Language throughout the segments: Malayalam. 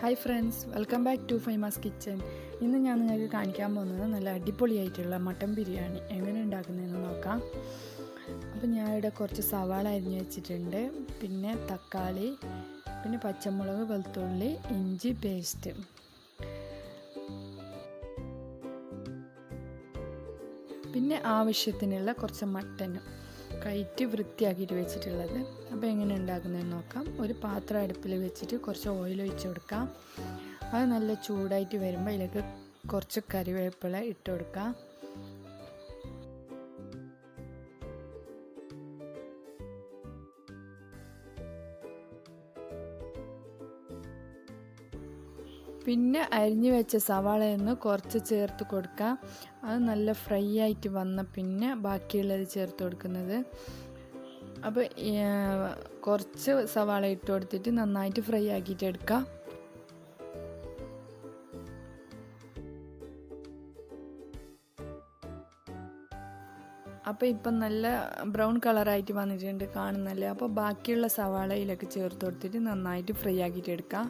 Hi friends, welcome back to famous kitchen. ഇന്ന് ഞാൻ നിങ്ങൾക്ക് കാണിക്കാൻ പോകുന്നത് നല്ല അടിപൊളിയായിട്ടുള്ള മട്ടൻ ബിരിയാണി എങ്ങനെ ഉണ്ടാക്കുന്നതെന്ന് നോക്കാം. അപ്പോൾ ഞാൻ ഇവിടെ കുറച്ച് സവാള അരിഞ്ഞ് വെച്ചിട്ടുണ്ട്, പിന്നെ തക്കാളി, പിന്നെ പച്ചമുളക്, വെളുത്തുള്ളി, ഇഞ്ചി പേസ്റ്റ്, പിന്നെ ആവശ്യത്തിനുള്ള കുറച്ച് മട്ടനും കഴുകി വൃത്തിയാക്കിയിട്ട് വെച്ചിട്ടുള്ളത്. അപ്പോൾ എങ്ങനെ ഉണ്ടാക്കുന്നതെന്ന് നോക്കാം. ഒരു പാത്രം അടുപ്പിൽ വെച്ചിട്ട് കുറച്ച് ഓയിൽ ഒഴിച്ച് കൊടുക്കാം. അത് നല്ല ചൂടായിട്ട് വരുമ്പോൾ ഇതിലേക്ക് കുറച്ച് കറിവേപ്പില ഇട്ട് കൊടുക്കാം. പിന്നെ അരിഞ്ഞു വെച്ച സവാളയൊന്ന് കുറച്ച് ചേർത്ത് കൊടുക്കാം. അത് നല്ല ഫ്രൈ ആയിട്ട് വന്ന പിന്നെ ബാക്കിയുള്ളത് ചേർത്ത് കൊടുക്കുന്നത്. അപ്പോൾ കുറച്ച് സവാള ഇട്ട് കൊടുത്തിട്ട് നന്നായിട്ട് ഫ്രൈ ആക്കിയിട്ട് എടുക്കാം. അപ്പോൾ ഇപ്പം നല്ല ബ്രൗൺ കളറായിട്ട് വന്നിട്ടുണ്ട്, കാണുന്നല്ലേ. അപ്പോൾ ബാക്കിയുള്ള സവാളയിലൊക്കെ ചേർത്ത് കൊടുത്തിട്ട് നന്നായിട്ട് ഫ്രൈ ആക്കിയിട്ട് എടുക്കാം.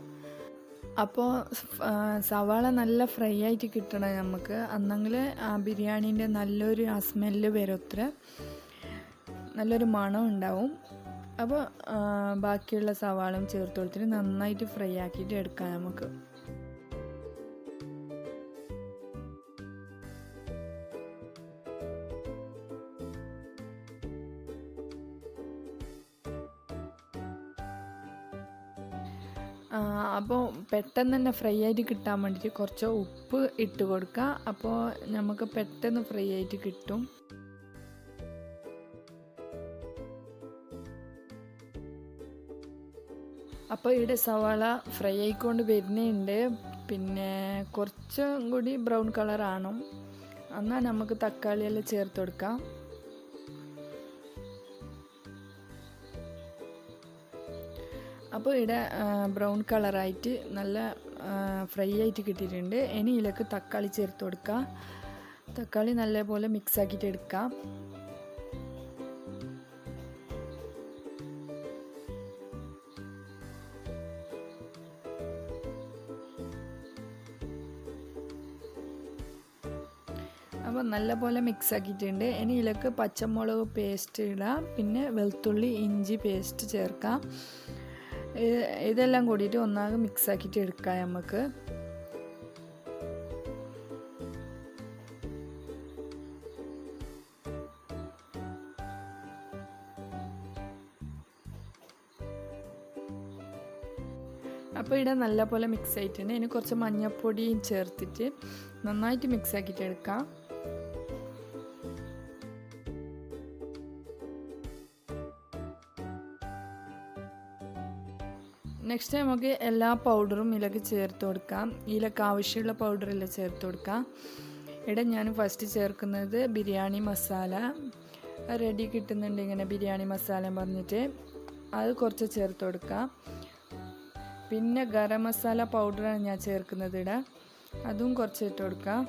അപ്പോൾ സവാള നല്ല ഫ്രൈ ആയിട്ട് കിട്ടണം നമുക്ക്, അന്നെങ്കിൽ ആ ബിരിയാണീൻ്റെ നല്ലൊരു ആ സ്മെല്ല് വരത്ര നല്ലൊരു മണം ഉണ്ടാവും. അപ്പോൾ ബാക്കിയുള്ള സവാളയും ചേർത്ത് കൊടുത്തിട്ട് നന്നായിട്ട് ഫ്രൈ ആക്കിയിട്ട് എടുക്കാം നമുക്ക്. അപ്പോൾ പെട്ടെന്ന് തന്നെ ഫ്രൈ ആയിട്ട് കിട്ടാൻ വേണ്ടിയിട്ട് കുറച്ച് ഉപ്പ് ഇട്ട് കൊടുക്കുക. അപ്പോൾ നമുക്ക് പെട്ടെന്ന് ഫ്രൈ ആയിട്ട് കിട്ടും. അപ്പോൾ ഇവിടെ സവാള ഫ്രൈ ആയിക്കൊണ്ട് വരുന്നുണ്ട്. പിന്നെ കുറച്ചും കൂടി ബ്രൗൺ കളറാണോ, എന്നാൽ നമുക്ക് തക്കാളിയെല്ലാം ചേർത്ത് കൊടുക്കാം. അപ്പോൾ ഇവിടെ ബ്രൗൺ കളറായിട്ട് നല്ല ഫ്രൈ ആയിട്ട് കിട്ടിയിട്ടുണ്ട്. ഇനി ഇതിലേക്ക് തക്കാളി ചേർത്ത് കൊടുക്കുക. തക്കാളി നല്ലപോലെ മിക്സ് ആക്കിയിട്ട് എടുക്കാം. അപ്പോൾ നല്ലപോലെ മിക്സ് ആക്കിയിട്ടുണ്ട്. ഇനി ഇതിലേക്ക് പച്ചമുളക് പേസ്റ്റ് ഇടാം, പിന്നെ വെളുത്തുള്ളി ഇഞ്ചി പേസ്റ്റ് ചേർക്കാം. ഇതെല്ലാം കൂടിയിട്ട് ഒന്നാകെ മിക്സ് ആക്കിയിട്ട് എടുക്കാം നമുക്ക്. അപ്പോൾ ഇവിടെ നല്ലപോലെ മിക്സ് ആയിട്ടുണ്ട്. ഇനി കുറച്ച് മഞ്ഞൾപ്പൊടിയും ചേർത്തിട്ട് നന്നായിട്ട് മിക്സ് ആക്കിയിട്ട് എടുക്കാം. നെക്സ്റ്റ് നമുക്ക് എല്ലാ പൗഡറും ഇതിലേക്ക് ചേർത്ത് കൊടുക്കാം. ഇതിലേക്ക് ആവശ്യമുള്ള പൗഡറെല്ലാം ചേർത്ത് കൊടുക്കാം. ഇവിടെ ഞാൻ ഫസ്റ്റ് ചേർക്കുന്നത് ബിരിയാണി മസാല. റെഡി കിട്ടുന്നുണ്ട് ഇങ്ങനെ ബിരിയാണി മസാല പറഞ്ഞിട്ട്, അത് കുറച്ച് ചേർത്ത് കൊടുക്കാം. പിന്നെ ഗരം മസാല പൗഡറാണ് ഞാൻ ചേർക്കുന്നത് ഇവിടെ, അതും കുറച്ച് ഇട്ട് കൊടുക്കാം.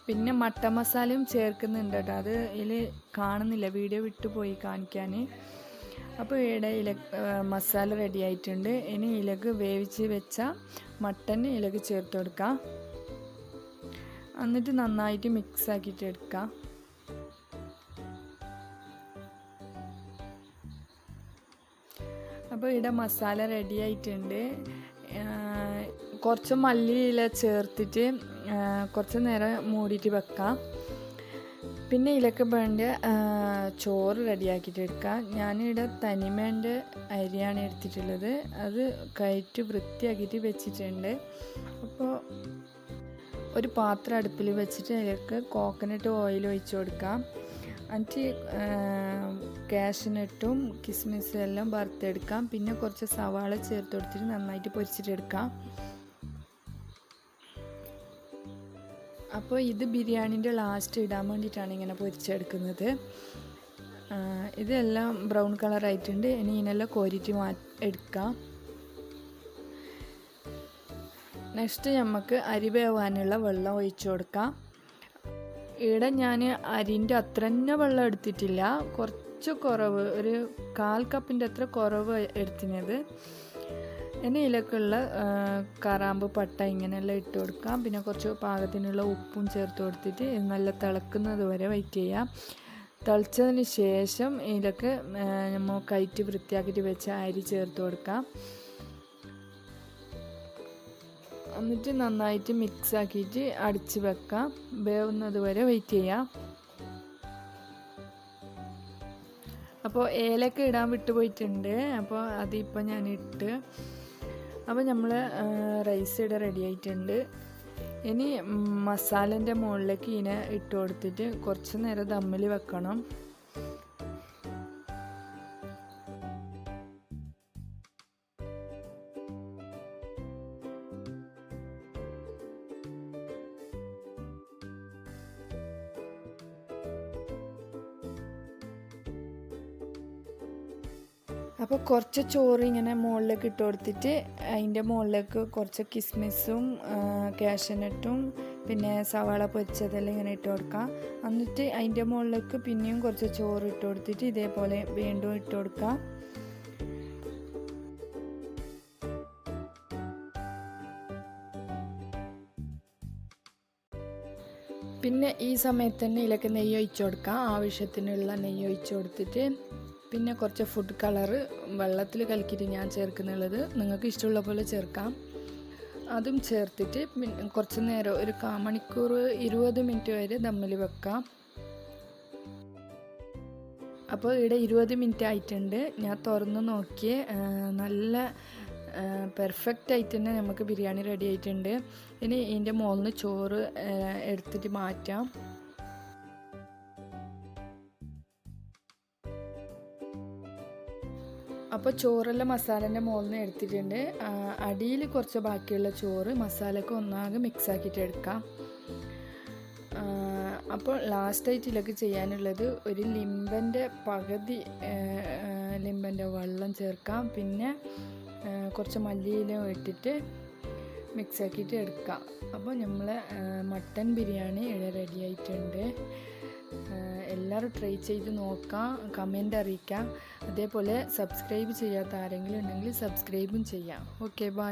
പിന്നെ മട്ടൻ മസാലയും ചേർക്കുന്നുണ്ട് കേട്ടോ, അത് ഇതിൽ കാണുന്നില്ല, വീഡിയോ വിട്ടുപോയി കാണിക്കാൻ. അപ്പോൾ ഇവിടെ മസാല റെഡി ആയിട്ടുണ്ട്. ഇനി ഇതിലേക്ക് വേവിച്ച് വെച്ച മട്ടൻ ഇതിലേക്ക് ചേർത്ത് കൊടുക്കാം. എന്നിട്ട് നന്നായിട്ട് മിക്സ് ആക്കിയിട്ട് എടുക്കാം. അപ്പോൾ ഇവിടെ മസാല റെഡി ആയിട്ടുണ്ട്. കുറച്ച് മല്ലിയില ചേർത്തിട്ട് കുറച്ച് നേരം മൂടിയിട്ട് വെക്കാം. പിന്നെ ഇതിലൊക്കെ വേണ്ട ചോറ് റെഡിയാക്കിയിട്ട് എടുക്കാം. ഞാനിവിടെ തനിമേൻ്റെ അരിയാണ് എടുത്തിട്ടുള്ളത്, അത് കഴുകി വൃത്തിയാക്കിയിട്ട് വെച്ചിട്ടുണ്ട്. അപ്പോൾ ഒരു പാത്രം അടുപ്പിൽ വെച്ചിട്ട് അതിലേക്ക് കോക്കനട്ട് ഓയിൽ ഒഴിച്ച് കൊടുക്കാം. എന്നിട്ട് കാഷ്നട്ടും കിസ്മിസും എല്ലാം വറുത്തെടുക്കാം. പിന്നെ കുറച്ച് സവാള ചേർത്ത് കൊടുത്തിട്ട് നന്നായിട്ട് പൊരിച്ചിട്ടെടുക്കാം. അപ്പോൾ ഇത് ബിരിയാണീൻ്റെ ലാസ്റ്റ് ഇടാൻ വേണ്ടിയിട്ടാണ് ഇങ്ങനെ പൊരിച്ചെടുക്കുന്നത്. ഇതെല്ലാം ബ്രൗൺ കളറായിട്ടുണ്ട്. ഇനി ഇതിനെല്ലാം കോരിയിട്ട് എടുക്കാം. നെക്സ്റ്റ് നമുക്ക് അരി വേവാനുള്ള വെള്ളം ഒഴിച്ചു കൊടുക്കാം. ഇവിടെ ഞാൻ അരിൻ്റെ അത്ര തന്നെ വെള്ളം എടുത്തിട്ടില്ല, കുറച്ച് കുറവ്, ഒരു 1/4 കപ്പിൻ്റെ അത്ര കുറവ് എടുത്തിനത്. ഇനി ഇതിലേക്കുള്ള കറാമ്പ്, പട്ട ഇങ്ങനെയെല്ലാം ഇട്ട് കൊടുക്കാം. പിന്നെ കുറച്ച് പാകത്തിനുള്ള ഉപ്പും ചേർത്ത് കൊടുത്തിട്ട് നല്ല തിളക്കുന്നത് വരെ വെയിറ്റ് ചെയ്യാം. തിളച്ചതിന് ശേഷം ഇതിലേക്ക് നമ്മൾ കയറ്റി വൃത്തിയാക്കിയിട്ട് വെച്ച അരി ചേർത്ത് കൊടുക്കാം. എന്നിട്ട് നന്നായിട്ട് മിക്സ് ആക്കിയിട്ട് അടിച്ച് വെക്കാം. വേവുന്നത് വരെ വെയിറ്റ് ചെയ്യാം. അപ്പോൾ ഏലക്ക ഇടാൻ വിട്ടുപോയിട്ടുണ്ട്, അപ്പോൾ അതിപ്പോൾ ഞാൻ ഇട്ട്. അപ്പോൾ നമ്മൾ റൈസ് ഇവിടെ റെഡി ആയിട്ടുണ്ട്. ഇനി മസാലേൻ്റെ മുകളിലേക്ക് ഇതിനെ ഇട്ട് കൊടുത്തിട്ട് കുറച്ച് നേരം ദമ്മിൽ വെക്കണം. അപ്പോൾ കുറച്ച് ചോറ് ഇങ്ങനെ മുകളിലേക്ക് ഇട്ട് കൊടുത്തിട്ട് അതിൻ്റെ മുകളിലേക്ക് കുറച്ച് കിസ്മിസും കാഷ്യനട്ടും പിന്നെ സവാള പൊരിച്ചതെല്ലാം ഇങ്ങനെ ഇട്ട് കൊടുക്കാം. എന്നിട്ട് അതിൻ്റെ മുകളിലേക്ക് പിന്നെയും കുറച്ച് ചോറ് ഇട്ട് കൊടുത്തിട്ട് ഇതേപോലെ വീണ്ടും ഇട്ട് കൊടുക്കാം. പിന്നെ ഈ സമയത്ത് തന്നെ ഇതിലേക്ക് നെയ്യ് ഒഴിച്ച് കൊടുക്കാം. ആവശ്യത്തിനുള്ള നെയ്യ് ഒഴിച്ച് കൊടുത്തിട്ട് പിന്നെ കുറച്ച് ഫുഡ് കളറ് വെള്ളത്തിൽ കലക്കിയിട്ട് ഞാൻ ചേർക്കുന്നുള്ളത്, നിങ്ങൾക്ക് ഇഷ്ടമുള്ള പോലെ ചേർക്കാം. അതും ചേർത്തിട്ട് പിന്നെ കുറച്ച് നേരം ഒരു 1/4 മണിക്കൂർ 20 മിനിറ്റ് വരെ ദമ്മിൽ വെക്കാം. അപ്പോൾ ഇവിടെ 20 മിനിറ്റ് ആയിട്ടുണ്ട്. ഞാൻ തുറന്ന് നോക്കിയേ, നല്ല പെർഫെക്റ്റ് ആയിട്ട് തന്നെ നമുക്ക് ബിരിയാണി റെഡി ആയിട്ടുണ്ട്. ഇനി ഇതിൻ്റെ മുകളിൽ നിന്ന് ചോറ് എടുത്തിട്ട് മാറ്റാം. അപ്പോൾ ചോറെല്ലാം മസാലേൻ്റെ മുകളിൽ നിന്ന് എടുത്തിട്ടുണ്ട്. അടിയിൽ കുറച്ച് ബാക്കിയുള്ള ചോറ് മസാലയ്ക്ക് ഒന്നാകെ മിക്സ് ആക്കിയിട്ട് എടുക്കാം. അപ്പോൾ ലാസ്റ്റായിട്ട് ഇതിലേക്ക് ചെയ്യാനുള്ളത് ഒരു ലിംബൻ്റെ പകുതി ലിംബൻ്റെ വെള്ളം ചേർക്കാം. പിന്നെ കുറച്ച് മല്ലിയില ഇട്ടിട്ട് മിക്സ് ആക്കിയിട്ട് എടുക്കാം. അപ്പോൾ നമ്മൾ മട്ടൻ ബിരിയാണി ഇവിടെ റെഡി ആയിട്ടുണ്ട്. എല്ലാവരും ട്രൈ ചെയ്ത് നോക്കാം, കമൻ്റ് അറിയിക്കാം. അതേപോലെ സബ്സ്ക്രൈബ് ചെയ്യാത്ത ആരെങ്കിലും ഉണ്ടെങ്കിൽ സബ്സ്ക്രൈബും ചെയ്യാം. Okay, by.